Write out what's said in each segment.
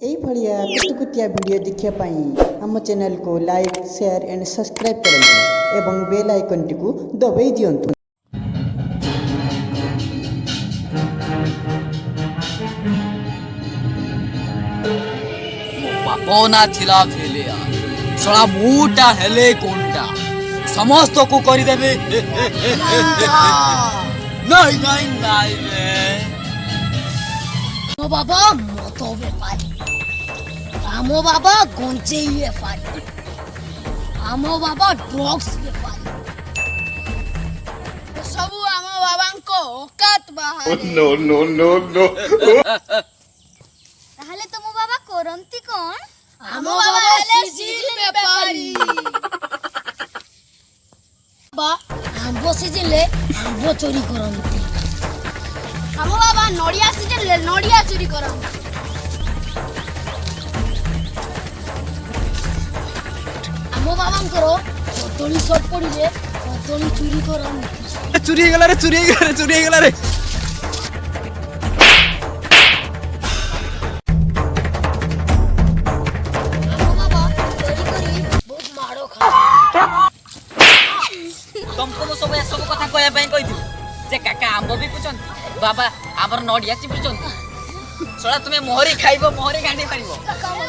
यही भाया कुतुकुतिया वीडियो देखिए आम चैनल को लाइक शेयर एंड सब्सक्राइब करें एवं बेल आइकन टी दबाई दिंतु। बापना थिला फेलिया सला मुटा हेले कोंटा समस्त को करि देबे नहीं नहीं नहीं रे मो बाबा मतो बेपारी आमो बाबा गोंचेई बेपारी आमो बाबा ड्रग्स बेपारी सबु आमो बाबांको औकात बाहर नो नो नो नो ताहले तुम बाबा करंती कोन आमो बाबा सीजिल बेपारी बा आंबो सीजिले आंबो चोरी करंती आमो बाबा नड़िया सीजन नड़िया चोरी करंती आमो बाबांकरो कदली सब पड़िले कदली चोरी करंती चुरी गला रे चुरी गला रे आमो बाबा चोरी करी बहुत मारो खा तुमको तो सब कथा कहया पई कहिथि जे काका आंबो भी पुछन बाबा आमर नडिया चिपुचन सळा तुमे मोहरी खाइबो मोहरी गांडी पारिबो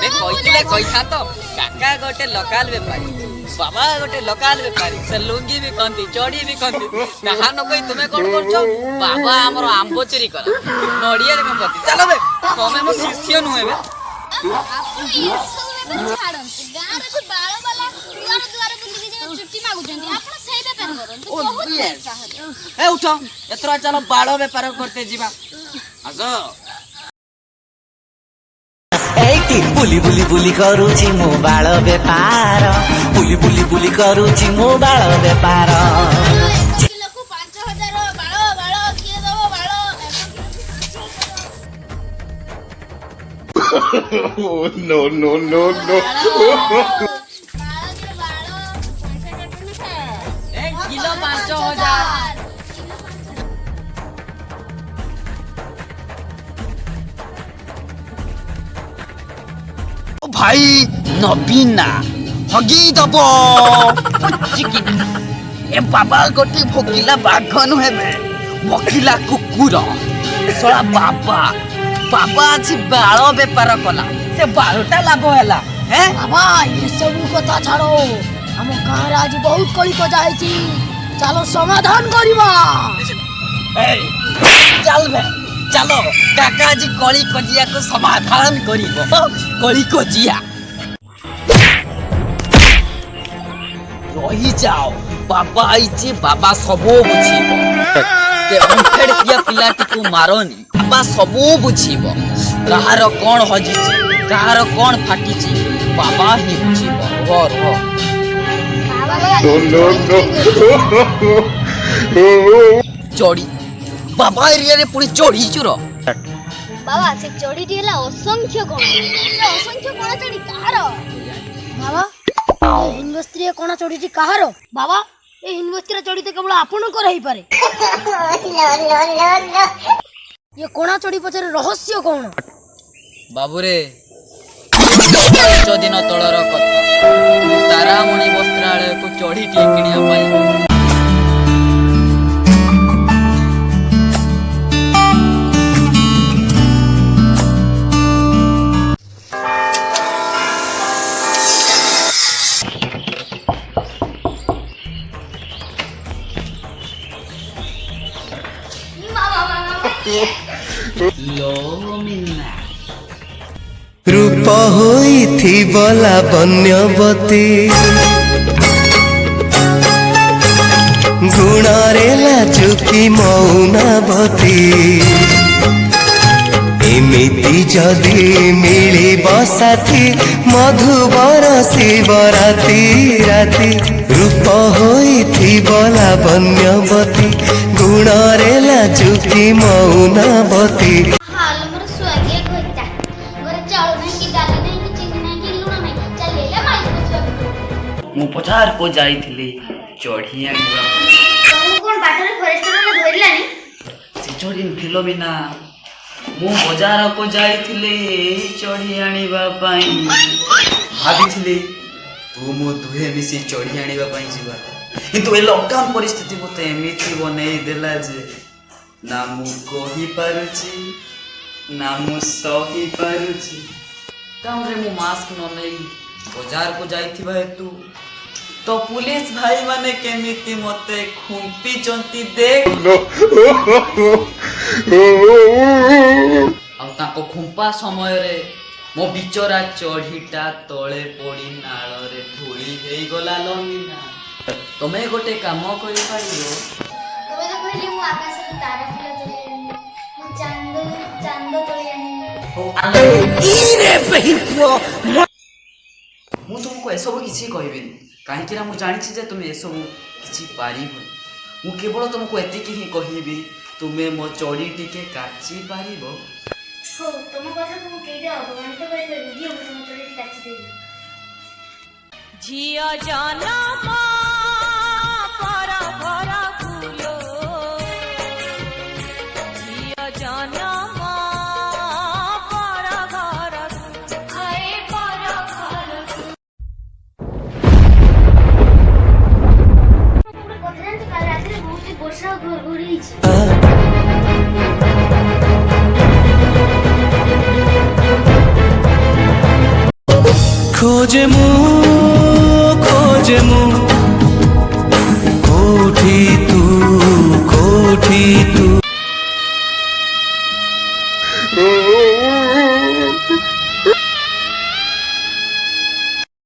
बे कहिथिले कहिथा तो काका गोटे लोकल व्यापारी बाबा गोटे लोकल व्यापारी से लुंगी भी कंती चोड़ी भी कंती ताहा न कहि तुमे कोन करछो बाबा आमर आंबो चोरी कर नडिया रे कंती चलो बे तमे मो शिष्य नुहे बे आपन ये सब में छाड़ंती गां रे बाळ वाला दुआर दुआर बुली जे छुट्टी मागुचंती आपन सही व्यापार करंती बहुत पैसा है ए उठो एतरा चलो बाड़ो व्यापार करते जीवा आसो एटी बुली बुली बुली करूची मो बाळ बेपार बुली बुली बुली करूची मो बाळ बेपार किलो को 5000 बाळ किए दबो बाळ no no no no kilo 5000 भाई नबीना हगी दबो चिकिना ए बाबा गोटे भोकिला बाघ नुहेबे भोकिला कुकुर सळा बाबा बाबा आज बाळ बेपार कला से बाळटा लाभ हैला हैं बाबा ये सब कथा छाड़ो हम गाँव आज बहुत कली को जाइছি चलो समाधान करिबा ए चल बे चलो काका जी कली कजिया को समाधान करिबो कली कजिया रही जाओ बाबा आइचे बाबा सबो बुझिबो ते अंफेड पिया पिलाटी को मारनी बाबा सबो बुझिबो कहार कोन हजिची कहार कोन फाटिची बाबा ही बुझिबो रो नो नो चोरी बाबा एरिया रे पुणी चोरी चुरो बाबा से चोरी दिला असंख्य कोण से असंख्य कोण चोरी कहार बाबा हिंदुस्त्री कोना चोरीची कहार बाबा ए हिंदुस्त्री चोरी तो केवल आपन को रही पारे ये कोना चोरी पछरे रहस्य कोन बाबू रे 5 दिन तळर कथा तारामणि वस्त्रालय को चोरी टी किनिया पाई रूप होइथिब लावण्यवती गुणरे लाजुकी मौनवती एमिति जदि मिलिब साथी मधुबर शिवराती राती रूप होइथिब लावण्यवती गुणरे लाजुकी मौनवती हाल मोर स्वागे गोता गोरे चाउल नहीं कि दाल नहीं कि चीनी नहीं कि लूण नहीं चल ले माई को मु पछार को जाईथिली चढ़िया तू कोन बाटर फॉरेस्टर ने धरलानी से चढ़िन फिलोमिना ମୁଁ ବଜାରକୁ ଯାଇଥିଲି ଚଢ଼ି ଆଣିବା ପାଇଁ ଭାବିଥିଲି ତୁ ମୁଁ ଦୁହେଁ ମିଶି ଚଢ଼ି ଆଣିବା ପାଇଁ ଯିବା କିନ୍ତୁ ଏ ଲକଡାଉନ ପରିସ୍ଥିତି ମୋତେ ଏମିତି ବନେଇ ଦେଲା ଯେ ନା ମୁଁ କହିପାରୁଛି ନା ମୁଁ ସହିପାରୁଛି। ଲକଡାଉନରେ ମୁଁ ମାସ୍କ ନ ନେଇ ବଜାରକୁ ଯାଇଥିବା ହେତୁ ତ ପୁଲିସ ଭାଇ ମାନେ କେମିତି ମୋତେ ଖୁମ୍ପିଛନ୍ତି ଦେଖ। ଆଉ ତାଙ୍କ ଖୁମ୍ପା ସମୟରେ ମୋ ବିଚରା ଚଢ଼ିଟା ତଳେ ପଡ଼ି ନାଳରେ ଧୂଳି ହେଇଗଲା ଲମିନା। ତମେ ଗୋଟେ କାମ କରିପାରିବ? ତମେ ତ କହିଲି ମୁଁ ଆକାଶରୁ ତାରା ଫୁଲ ତୋଳି ଆଣିବି, ମୁଁ ଚାନ୍ଦ ତୋଳି ଆଣିବି। ମୁଁ ତୁମକୁ ଏସବୁ କିଛି କହିବିନି କାହିଁକି ନା ମୁଁ ଜାଣିଛି ଯେ ତୁମେ ଏସବୁ କିଛି ପାରିବନି। ମୁଁ କେବଳ ତୁମକୁ ଏତିକି ହିଁ କହିବି ତୁମେ ମୋ ଚଢ଼ି ଟିକେ କାଚି ପାରିବ? ହଉ ତମ କଥାକୁ ମୁଁ କେଇଟା ଅପମାନିତ କରିପାରିବି, ଦିଅ ମୁଁ ତମ ଚୋରିଟି କାଚିଦେବି। ଝିଅ ଜନମ ପର ଘର ଫୁଲ, ଝିଅ ଜନମ ପର ଘର ଆଏ ପର ଘର। ଗୋଟେ କଥା ଜାଣିଛ, କାଲି ରାତିରେ ବହୁତ ବର୍ଷା ଆଉ ଘଡ଼ଘଡ଼ି ହେଇଛି। खोजे मु